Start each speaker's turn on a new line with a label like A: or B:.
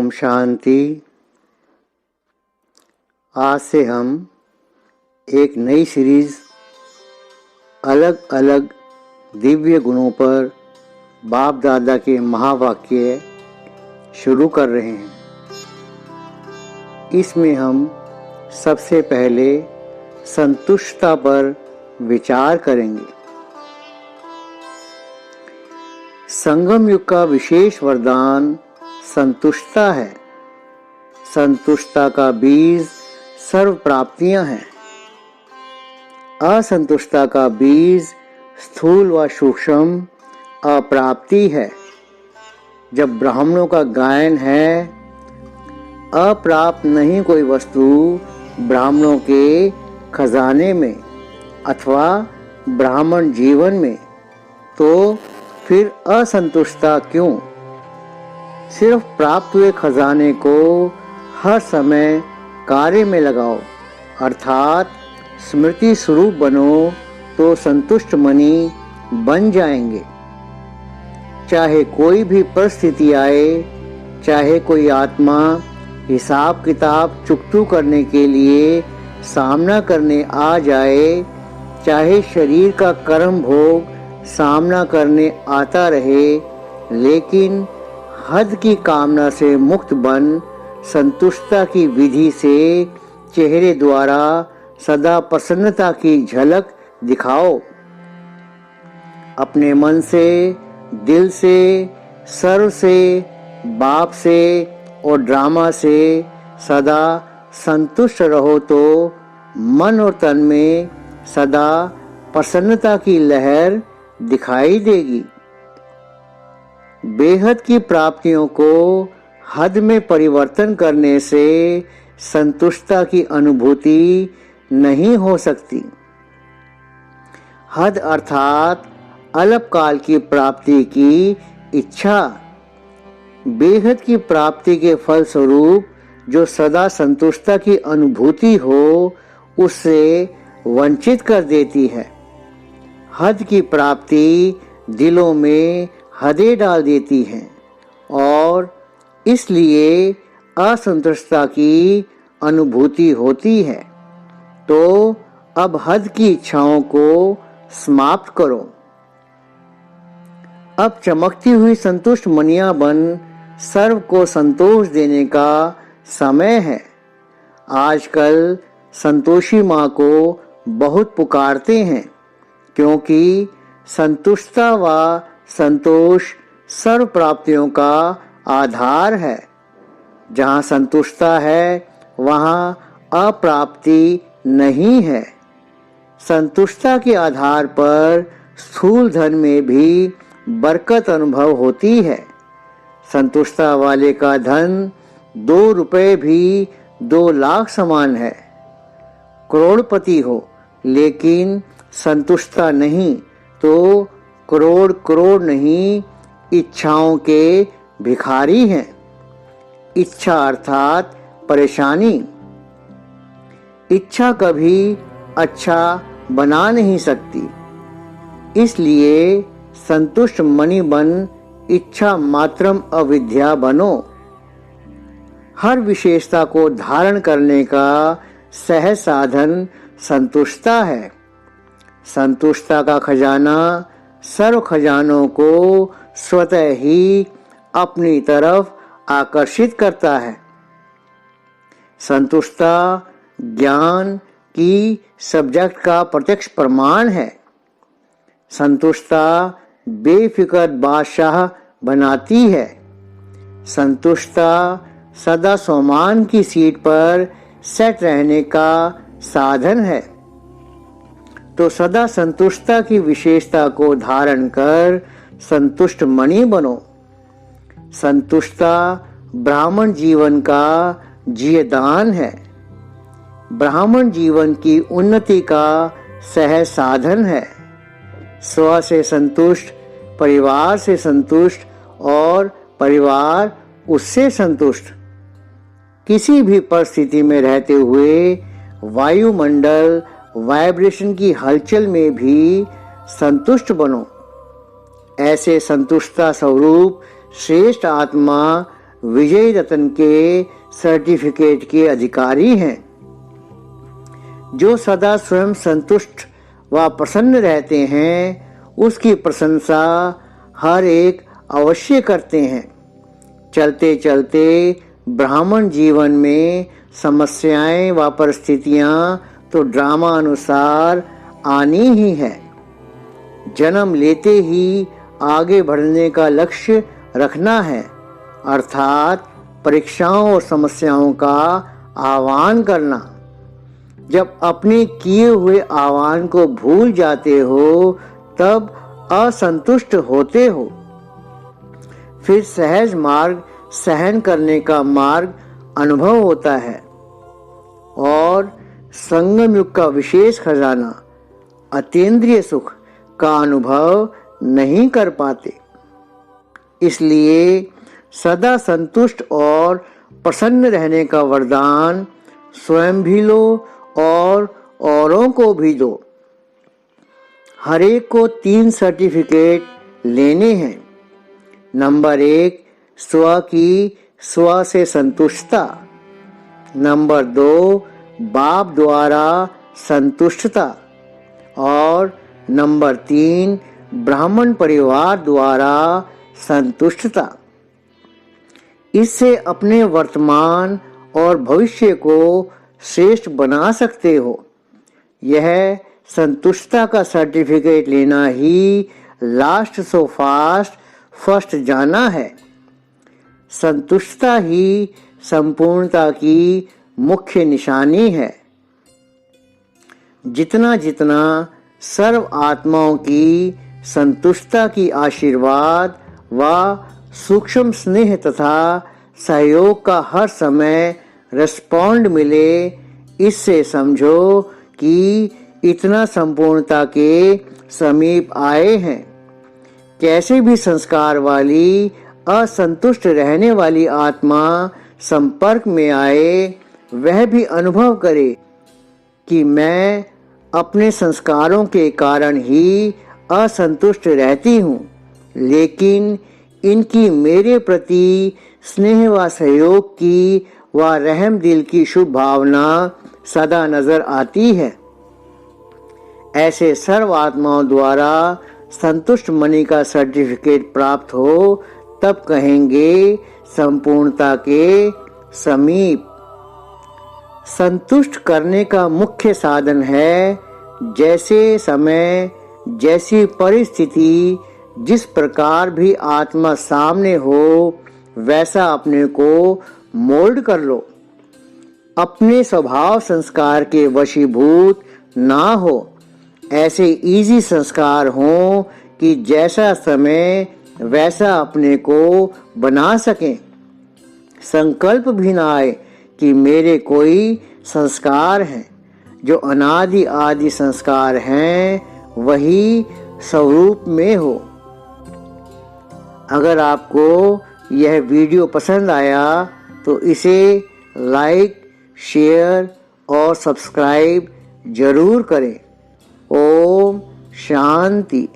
A: ओम शांति। आज से हम एक नई सीरीज अलग अलग दिव्य गुणों पर बाप दादा के महावाक्य शुरू कर रहे हैं। इसमें हम सबसे पहले संतुष्टता पर विचार करेंगे। संगम युग का विशेष वरदान संतुष्टता है। संतुष्टता का बीज सर्व प्राप्तियां हैं। असंतुष्टता का बीज स्थूल व सूक्ष्म अप्राप्ति है। जब ब्राह्मणों का गायन है, अप्राप्त नहीं कोई वस्तु ब्राह्मणों के खजाने में अथवा ब्राह्मण जीवन में, तो फिर असंतुष्टता क्यों? सिर्फ प्राप्त हुए खजाने को हर समय कार्य में लगाओ, अर्थात स्मृति स्वरूप बनो, तो संतुष्ट मणि बन जाएंगे। चाहे कोई भी परिस्थिति आए, चाहे कोई आत्मा हिसाब किताब चुकतू करने के लिए सामना करने आ जाए, चाहे शरीर का कर्म भोग सामना करने आता रहे, लेकिन हद की कामना से मुक्त बन संतुष्टता की विधि से चेहरे द्वारा सदा प्रसन्नता की झलक दिखाओ। अपने मन से, दिल से, सर्व से, बाप से और ड्रामा से सदा संतुष्ट रहो, तो मन और तन में सदा प्रसन्नता की लहर दिखाई देगी। बेहद की प्राप्तियों को हद में परिवर्तन करने से संतुष्टता की अनुभूति नहीं हो सकती। हद अर्थात अल्पकाल की प्राप्ति की इच्छा। बेहद की प्राप्ति के फलस्वरूप जो सदा संतुष्टता की अनुभूति हो, उससे वंचित कर देती है। हद की प्राप्ति दिलों में हदें डाल देती हैं और इसलिए असंतुष्टता की अनुभूति होती है। तो अब हद की इच्छाओं को समाप्त करो। अब चमकती हुई संतुष्ट मणियां बन सर्व को संतोष देने का समय है। आजकल संतोषी माँ को बहुत पुकारते हैं, क्योंकि संतुष्टता व संतोष सर्व प्राप्तियों का आधार है। जहाँ संतुष्टता है, वहाँ अप्राप्ति नहीं है। संतुष्टता के आधार पर स्थूल धन में भी बरकत अनुभव होती है। संतुष्टता वाले का धन 2 रुपए भी 2 लाख समान है। करोड़पति हो, लेकिन संतुष्टता नहीं, तो करोड़ करोड़ नहीं, इच्छाओं के भिखारी हैं। इच्छा अर्थात परेशानी। इच्छा कभी अच्छा बना नहीं सकती। इसलिए संतुष्ट मणि बन इच्छा मात्रम अविद्या बनो। हर विशेषता को धारण करने का सहज साधन संतुष्टता है। संतुष्टता का खजाना सर्व खजानों को स्वतः ही अपनी तरफ आकर्षित करता है। संतुष्टता ज्ञान की सब्जेक्ट का प्रत्यक्ष प्रमाण है। संतुष्टता बेफिक्र बादशाह बनाती है। संतुष्टता सदा सम्मान की सीट पर सेट रहने का साधन है। तो सदा संतुष्टता की विशेषता को धारण कर संतुष्ट मणि बनो। संतुष्टता ब्राह्मण जीवन का जीवदान है। ब्राह्मण जीवन की उन्नति का सहज साधन है। स्व से संतुष्ट, परिवार से संतुष्ट और परिवार उससे संतुष्ट। किसी भी परिस्थिति में रहते हुए वायुमंडल वाइब्रेशन की हलचल में भी संतुष्ट बनो। ऐसे संतुष्टता स्वरूप श्रेष्ठ आत्मा विजय रत्न के सर्टिफिकेट के अधिकारी हैं। जो सदा स्वयं संतुष्ट व प्रसन्न रहते हैं उसकी प्रशंसा हर एक अवश्य करते हैं। चलते चलते ब्राह्मण जीवन में समस्याएं व परिस्थितियां तो ड्रामा अनुसार आनी ही है। जन्म लेते ही आगे बढ़ने का लक्ष्य रखना है, अर्थात परीक्षाओं और समस्याओं का आह्वान करना। जब अपने किए हुए आह्वान को भूल जाते हो तब असंतुष्ट होते हो। फिर सहज मार्ग सहन करने का मार्ग अनुभव होता है और संगम युग का विशेष खजाना अतीन्द्रिय सुख का अनुभव नहीं कर पाते। इसलिए सदा संतुष्ट और प्रसन्न रहने का वरदान स्वयं भी लो और औरों को भी दो। हर एक को 3 सर्टिफिकेट लेने हैं। नंबर 1, स्व की स्व से संतुष्टता। नंबर 2, बाप द्वारा संतुष्टता। और नंबर 3, ब्राह्मण परिवार द्वारा संतुष्टता। इससे अपने वर्तमान और भविष्य को श्रेष्ठ बना सकते हो। यह संतुष्टता का सर्टिफिकेट लेना ही लास्ट सो फास्ट फर्स्ट जाना है। संतुष्टता ही संपूर्णता की मुख्य निशानी है। जितना जितना सर्व आत्माओं की संतुष्टता की आशीर्वाद व सूक्ष्म स्नेह तथा सहयोग का हर समय रिस्पॉन्ड मिले, इससे समझो कि इतना संपूर्णता के समीप आए हैं। कैसे भी संस्कार वाली असंतुष्ट रहने वाली आत्मा संपर्क में आए, वह भी अनुभव करे कि मैं अपने संस्कारों के कारण ही असंतुष्ट रहती हूँ, लेकिन इनकी मेरे प्रति स्नेह व सहयोग की व रहम दिल की शुभ भावना सदा नजर आती है। ऐसे सर्व आत्माओं द्वारा संतुष्ट मणि का सर्टिफिकेट प्राप्त हो तब कहेंगे संपूर्णता के समीप। संतुष्ट करने का मुख्य साधन है जैसे समय, जैसी परिस्थिति, जिस प्रकार भी आत्मा सामने हो वैसा अपने को मोल्ड कर लो। अपने स्वभाव संस्कार के वशीभूत ना हो। ऐसे इजी संस्कार हों कि जैसा समय वैसा अपने को बना सकें। संकल्प भी ना आए कि मेरे कोई संस्कार हैं। जो अनादि आदि संस्कार हैं वही स्वरूप में हो। अगर आपको यह वीडियो पसंद आया तो इसे लाइक, शेयर और सब्सक्राइब जरूर करें। ओम शांति।